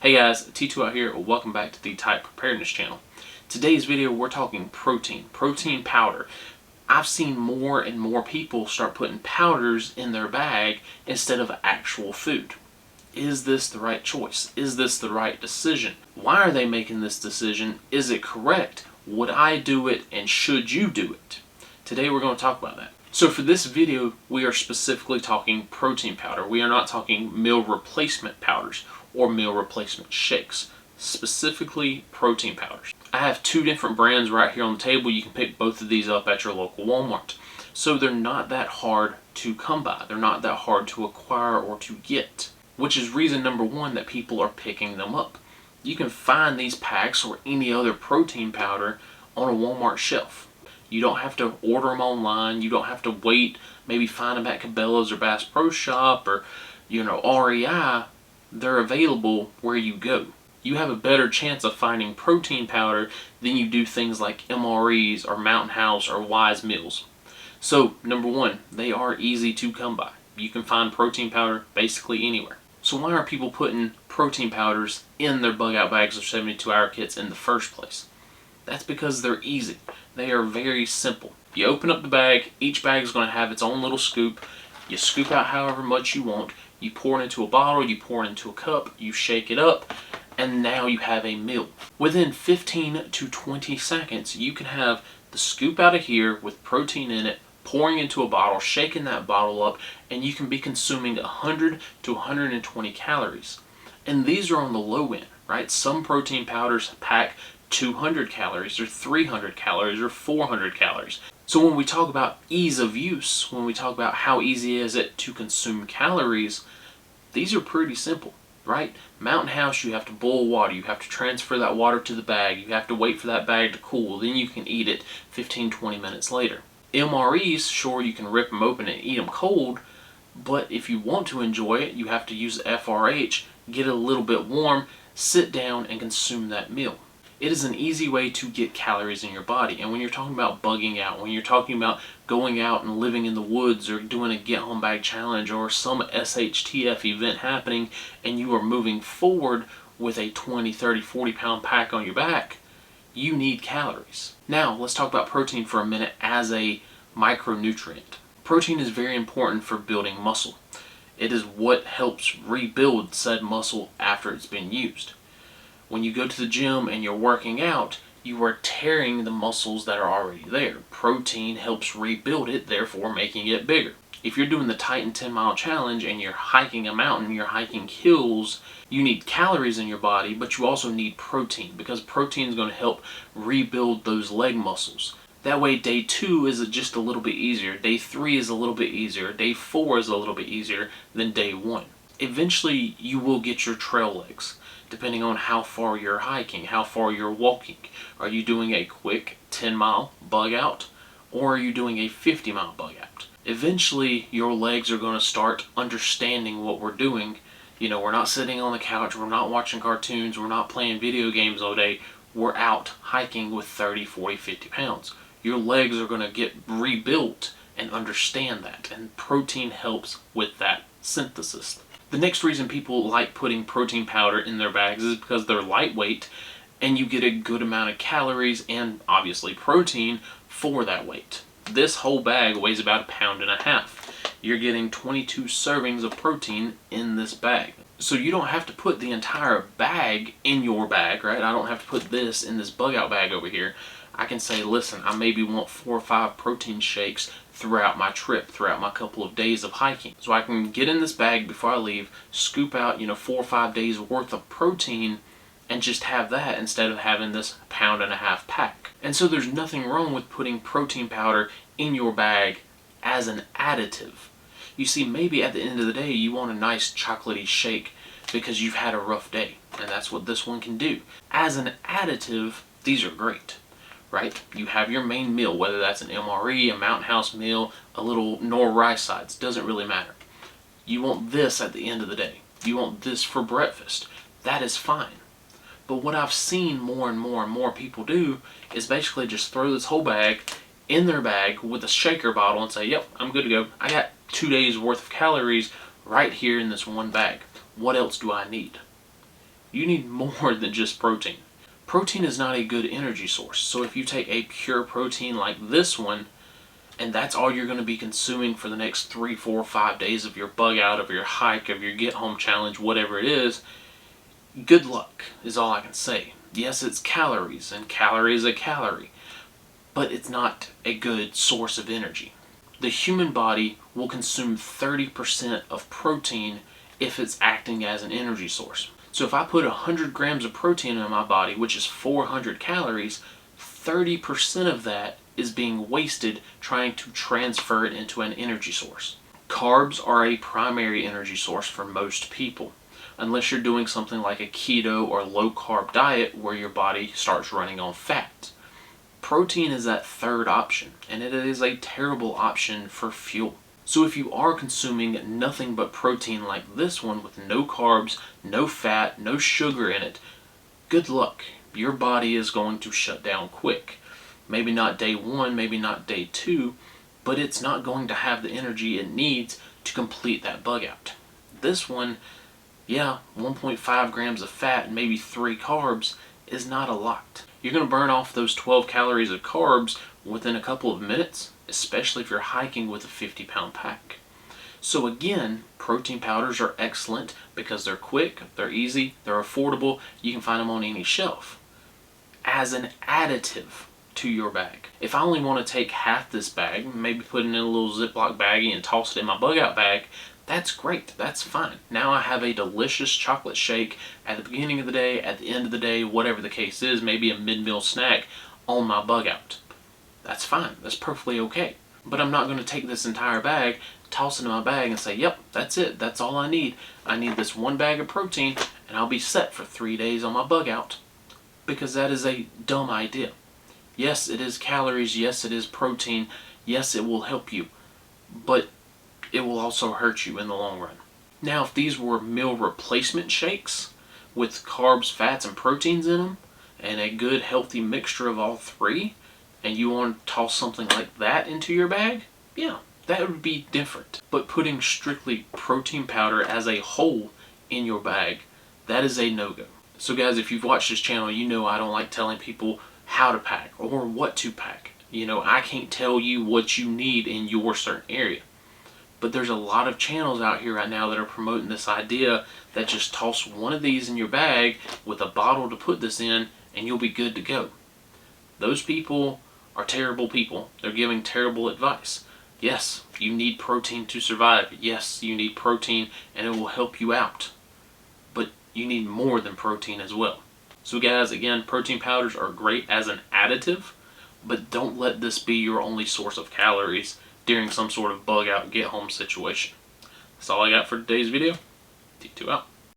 Hey guys, T2 out here. Welcome back to the Type Preparedness channel. Today's video we're talking protein powder. I've seen more and more people start putting powders in their bag instead of actual food. Is this the right choice? Is this the right decision? Why are they making this decision? Is it correct? Would I do it, and should you do it? Today we're going to talk about that. So for this video, we are specifically talking protein powder. We are not talking meal replacement powders or meal replacement shakes. Specifically protein powders. I have two different brands right here on the table. You can pick both of these up at your local Walmart. So they're not that hard to come by. They're not that hard to acquire or to get. Which is reason number one that people are picking them up. You can find these packs or any other protein powder on a Walmart shelf. You don't have to order them online. You don't have to wait, maybe find them at Cabela's or Bass Pro Shop or, REI. They're available where you go. You have a better chance of finding protein powder than you do things like MREs or Mountain House or Wise Meals. So, number one, they are easy to come by. You can find protein powder basically anywhere. So why are people putting protein powders in their bug out bags or 72-hour kits in the first place? That's because they're easy. They are very simple. You open up the bag, each bag is going to have its own little scoop. You scoop out however much you want. You pour it into a bottle, you pour it into a cup, you shake it up, and now you have a meal. Within 15 to 20 seconds, you can have the scoop out of here with protein in it, pouring into a bottle, shaking that bottle up, and you can be consuming 100 to 120 calories. And these are on the low end, right? Some protein powders pack 200 calories or 300 calories or 400 calories. So when we talk about ease of use, when we talk about how easy is it to consume calories, these are pretty simple, right? Mountain House, you have to boil water, you have to transfer that water to the bag, you have to wait for that bag to cool, then you can eat it 15-20 minutes later. MREs, sure, you can rip them open and eat them cold, but if you want to enjoy it, you have to use FRH, get it a little bit warm, sit down and consume that meal. It is an easy way to get calories in your body. And when you're talking about bugging out, when you're talking about going out and living in the woods or doing a get home bag challenge or some SHTF event happening and you are moving forward with a 20, 30, 40 pound pack on your back, you need calories. Now let's talk about protein for a minute as a micronutrient. Protein is very important for building muscle. It is what helps rebuild said muscle after it's been used. When you go to the gym and you're working out, you are tearing the muscles that are already there. Protein helps rebuild it, therefore making it bigger. If you're doing the Titan 10-mile challenge and you're hiking a mountain, you're hiking hills, you need calories in your body, but you also need protein because protein is going to help rebuild those leg muscles. That way day 2 is just a little bit easier, day 3 is a little bit easier, day 4 is a little bit easier than day 1. Eventually you will get your trail legs, depending on how far you're hiking, how far you're walking. Are you doing a quick 10-mile bug out, or are you doing a 50-mile bug out? Eventually your legs are going to start understanding what we're doing. We're not sitting on the couch, we're not watching cartoons, we're not playing video games all day. We're out hiking with 30, 40, 50 pounds. Your legs are going to get rebuilt and understand that, and protein helps with that synthesis. The next reason people like putting protein powder in their bags is because they're lightweight and you get a good amount of calories and obviously protein for that weight. This whole bag weighs about 1.5 pounds. You're getting 22 servings of protein in this bag. So you don't have to put the entire bag in your bag, right? I don't have to put this in this bug out bag over here. I can say, listen, I maybe want 4 or 5 protein shakes throughout my trip, throughout my couple of days of hiking. So I can get in this bag before I leave, scoop out, 4 or 5 days worth of protein and just have that instead of having this 1.5 pound pack. And so there's nothing wrong with putting protein powder in your bag as an additive. You see, maybe at the end of the day you want a nice chocolatey shake because you've had a rough day, and that's what this one can do. As an additive, these are great. Right? You have your main meal, whether that's an MRE, a Mountain House meal, a little Nor rice sides, doesn't really matter. You want this at the end of the day. You want this for breakfast. That is fine. But what I've seen more and more people do is basically just throw this whole bag in their bag with a shaker bottle and say, yep, I'm good to go. I got 2 days worth of calories right here in this one bag. What else do I need? You need more than just protein. Protein is not a good energy source. So if you take a pure protein like this one, and that's all you're going to be consuming for the next 3, 4, 5 days of your bug out, of your hike, of your get home challenge, whatever it is, good luck is all I can say. Yes, it's calories, and calorie is a calorie, but it's not a good source of energy. The human body will consume 30% of protein if it's acting as an energy source. So if I put 100 grams of protein in my body, which is 400 calories, 30% of that is being wasted trying to transfer it into an energy source. Carbs are a primary energy source for most people, unless you're doing something like a keto or low carb diet where your body starts running on fat. Protein is that third option, and it is a terrible option for fuel. So if you are consuming nothing but protein like this one with no carbs, no fat, no sugar in it, good luck. Your body is going to shut down quick. Maybe not day 1, maybe not day 2, but it's not going to have the energy it needs to complete that bug out. This one, yeah, 1.5 grams of fat and maybe 3 carbs is not a lot. You're going to burn off those 12 calories of carbs within a couple of minutes, especially if you're hiking with a 50-pound pack. So again, protein powders are excellent because they're quick, they're easy, they're affordable, you can find them on any shelf. As an additive to your bag. If I only want to take half this bag, maybe put it in a little Ziploc baggie and toss it in my bug out bag, that's great, that's fine. Now I have a delicious chocolate shake at the beginning of the day, at the end of the day, whatever the case is, maybe a mid-meal snack on my bug out. That's fine, that's perfectly okay. But I'm not going to take this entire bag, toss it in my bag and say, yep, that's it, that's all I need. I need this one bag of protein and I'll be set for 3 days on my bug out. Because that is a dumb idea. Yes, it is calories, yes, it is protein, yes, it will help you, but it will also hurt you in the long run. Now, if these were meal replacement shakes with carbs, fats, and proteins in them, and a good healthy mixture of all three, and you want to toss something like that into your bag, yeah, that would be different. But putting strictly protein powder as a whole in your bag, that is a no-go. So guys, if you've watched this channel, you know I don't like telling people how to pack or what to pack. You know, I can't tell you what you need in your certain area. But there's a lot of channels out here right now that are promoting this idea that just toss one of these in your bag with a bottle to put this in and you'll be good to go. Those people are terrible people. They're giving terrible advice. Yes, you need protein to survive. Yes, you need protein and it will help you out. But you need more than protein as well. So guys, again, protein powders are great as an additive, but don't let this be your only source of calories during some sort of bug out, get home situation. That's all I got for today's video. T2 out.